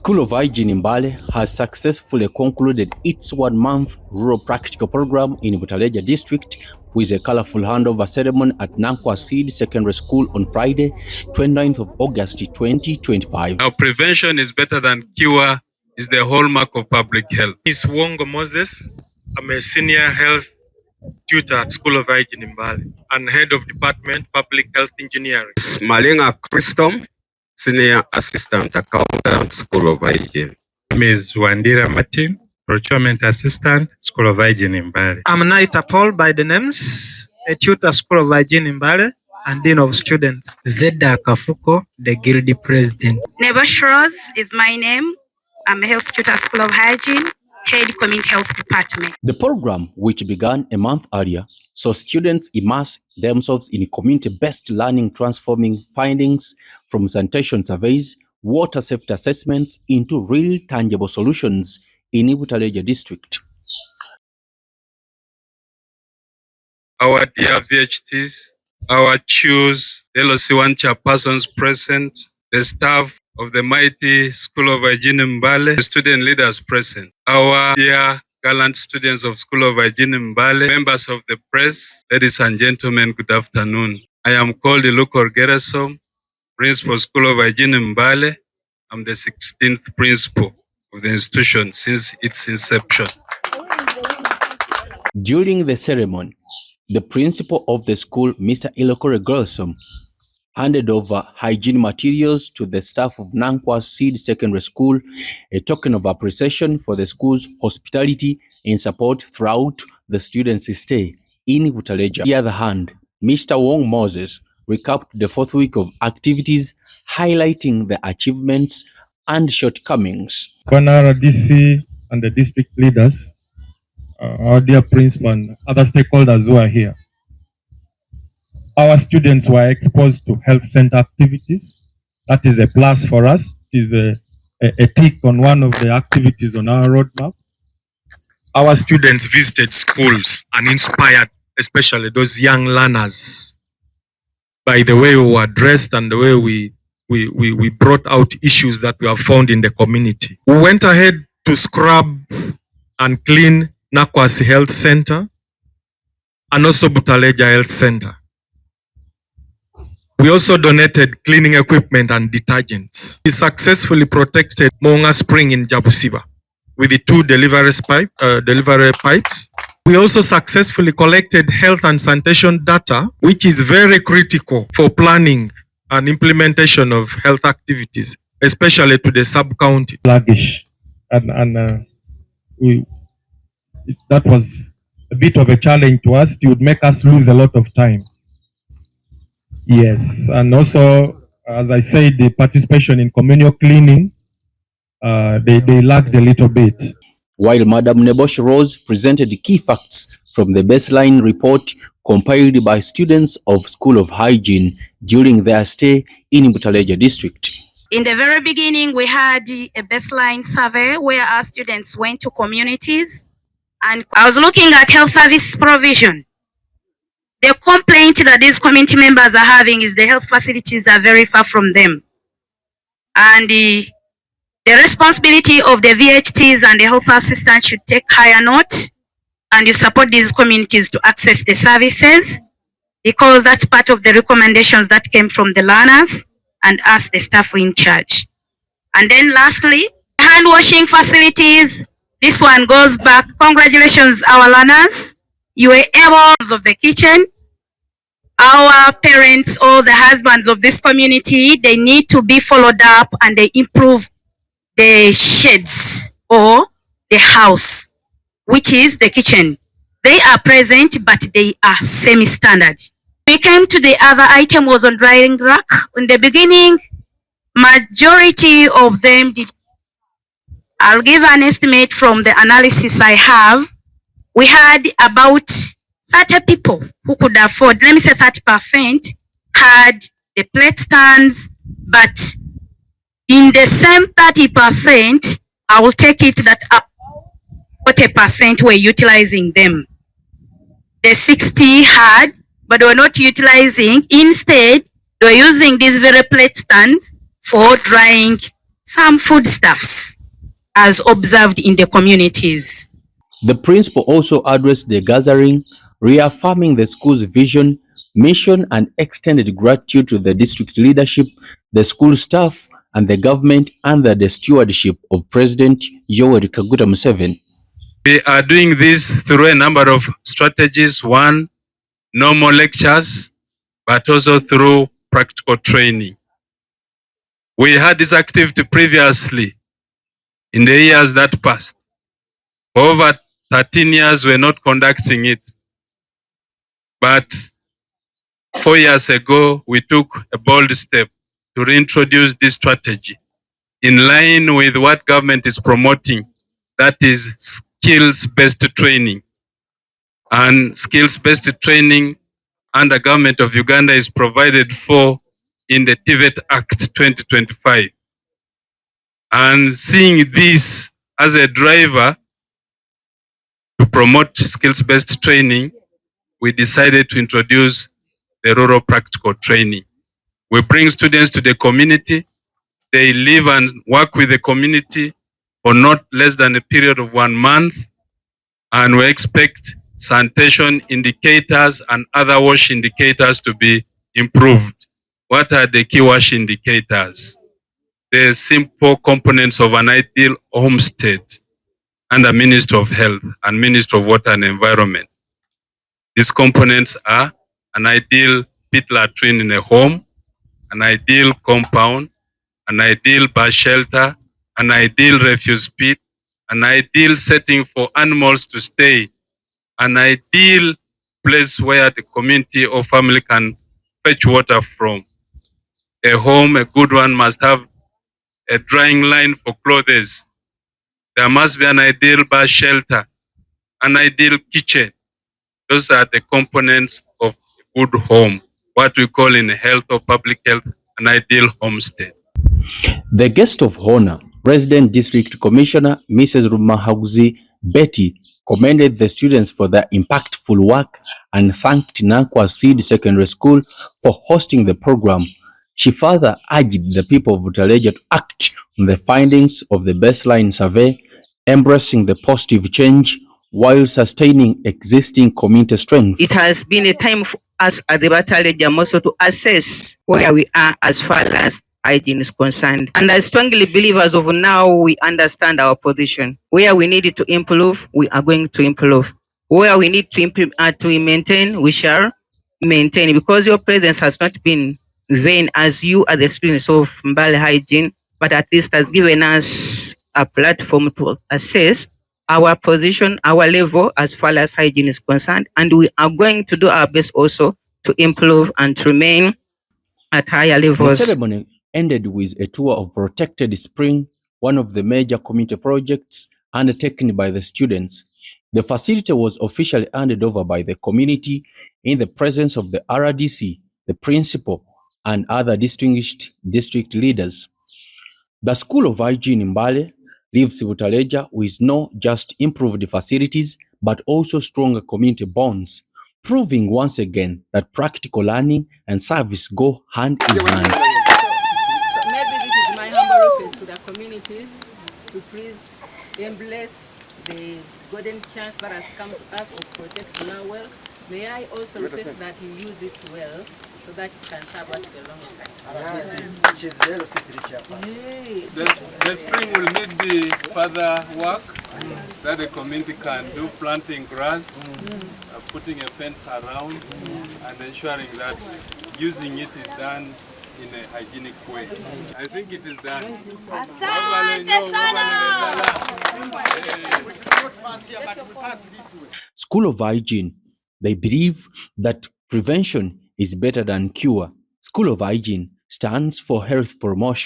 School of Hygiene in Mbale has successfully concluded its one-month rural practical program in Butaleja District with a colorful handover ceremony at Nakwasi Seed Secondary School on Friday, 29th of August 2025. Now, prevention is better than cure is the hallmark of public health. Ms. Wongo Moses. I'm a senior health tutor at School of Hygiene in Mbale and head of Department Public Health Engineering. Malinga Christom, Senior Assistant Accountant, School of Hygiene. Ms. Wandira Martin, Procurement Assistant, School of Hygiene in Mbale. I'm Naita Paul by the names, a tutor, School of Hygiene in Mbale and Dean of Students. Zeda Kafuko, the Guild President. Nebush Rose is my name. I'm a health tutor, School of Hygiene, Head Community Health Department. The program, which began a month earlier, saw students immerse themselves in community-based learning, transforming findings from sanitation surveys, water safety assessments into real tangible solutions in Butaleja District. Our dear VHTs, our CHUs, LOC1 chairpersons present, the staff of the mighty School of Hygiene in Mbale, the student leaders present, our dear gallant students of School of Hygiene in Mbale, members of the press, ladies and gentlemen, good afternoon. I am called Iluko Geresom, Principal School of Hygiene in Mbale. I'm the 16th principal of the institution since its inception. During the ceremony, the principal of the school, Mr. Iluko Geresom, handed over hygiene materials to the staff of Nakwasi Seed Secondary School, a token of appreciation for the school's hospitality and support throughout the students' stay in Butaleja. On the other hand, Mr. Wong Moses recapped the fourth week of activities, highlighting the achievements and shortcomings. Honorable DC and the district leaders, our dear principal and other stakeholders who are here. Our students were exposed to health center activities. That is a plus for us. It is a tick on one of the activities on our roadmap. Our students visited schools and inspired, especially those young learners, by the way we were dressed and the way we brought out issues that we have found in the community. We went ahead to scrub and clean Nakwasi Health Center and also Butaleja Health Center. We also donated cleaning equipment and detergents. We successfully protected Monga Spring in Jabusiba with the 2 delivery pipes. We also successfully collected health and sanitation data, which is very critical for planning and implementation of health activities, especially to the sub-county. Sluggish. That was a bit of a challenge to us. It would make us lose a lot of time. Yes, and also, as I said, the participation in communal cleaning, they lacked a little bit. While Madam Nebosh Rose presented the key facts from the baseline report compiled by students of School of Hygiene during their stay in Butaleja District. In the very beginning, we had a baseline survey where our students went to communities, and I was looking at health service provision. The complaint that these community members are having is the health facilities are very far from them. And the responsibility of the VHTs and the health assistants should take higher note, and you support these communities to access the services, because that's part of the recommendations that came from the learners and us, the staff in charge. And then lastly, hand washing facilities. This one goes back. Congratulations, our learners. You were able of the kitchen. Our parents or the husbands of this community, they need to be followed up and they improve the sheds or the house, which is the kitchen. They are present, but they are semi-standard. We came to the other item was on drying rack. In the beginning, majority of them did. I'll give an estimate from the analysis I have. We had about 30 people who could afford, let me say 30%, had the plate stands, but in the same 30%, I will take it that 40% were utilizing them. The 60 had, but they were not utilizing. Instead, they were using these very plate stands for drying some foodstuffs as observed in the communities. The principal also addressed the gathering, reaffirming the school's vision, mission, and extended gratitude to the district leadership, the school staff, and the government under the stewardship of President Yoweri Kaguta Museveni. We are doing this through a number of strategies. One, normal lectures, but also through practical training. We had this activity previously in the years that passed. For over 13 years, we're not conducting it. But 4 years ago, we took a bold step to reintroduce this strategy in line with what government is promoting, that is skills-based training. And skills-based training under government of Uganda is provided for in the TVET Act 2025. And seeing this as a driver to promote skills-based training, we decided to introduce the rural practical training. We bring students to the community. They live and work with the community for not less than a period of 1 month. And we expect sanitation indicators and other WASH indicators to be improved. What are the key WASH indicators? The simple components of an ideal homestead under Ministry of Health and Ministry of Water and Environment. These components are an ideal pit latrine in a home, an ideal compound, an ideal bar shelter, an ideal refuse pit, an ideal setting for animals to stay, an ideal place where the community or family can fetch water from. A home, a good one, must have a drying line for clothes. There must be an ideal bar shelter, an ideal kitchen. Those are the components of a good home, what we call in health or public health, an ideal homestead. The guest of honor, Resident District Commissioner Mrs. Rumahaguzi Betty, commended the students for their impactful work and thanked Nakwasi Seed Secondary School for hosting the program. She further urged the people of Butaleja to act on the findings of the baseline survey, embracing the positive change while sustaining existing community strength. It has been a time for us at the Butaleja also to assess where we are as far as hygiene is concerned. And I strongly believe as of now, we understand our position. Where we need to improve, we are going to improve. Where we need to maintain, we shall maintain. Because your presence has not been vain as you are the students of Mbale Hygiene, but at least has given us a platform to assess our position, our level as far as hygiene is concerned. And we are going to do our best also to improve and to remain at higher levels. The ceremony ended with a tour of Protected Spring, one of the major community projects undertaken by the students. The facility was officially handed over by the community in the presence of the RDC, the principal, and other distinguished district leaders. The School of Hygiene in Mbale leaves Butaleja with not just improved facilities, but also stronger community bonds, proving once again that practical learning and service go hand in hand. So maybe this is my humble request to the communities to please embrace the golden chance that has come to us of protecting our well. May I also request that you use it well so that it can serve us for a long time. The spring will need the further work that the community can do, planting grass, putting a fence around, and ensuring that using it is done in a hygienic way. I think it is done. School of Hygiene, they believe that prevention is better than cure. School of Hygiene stands for health promotion.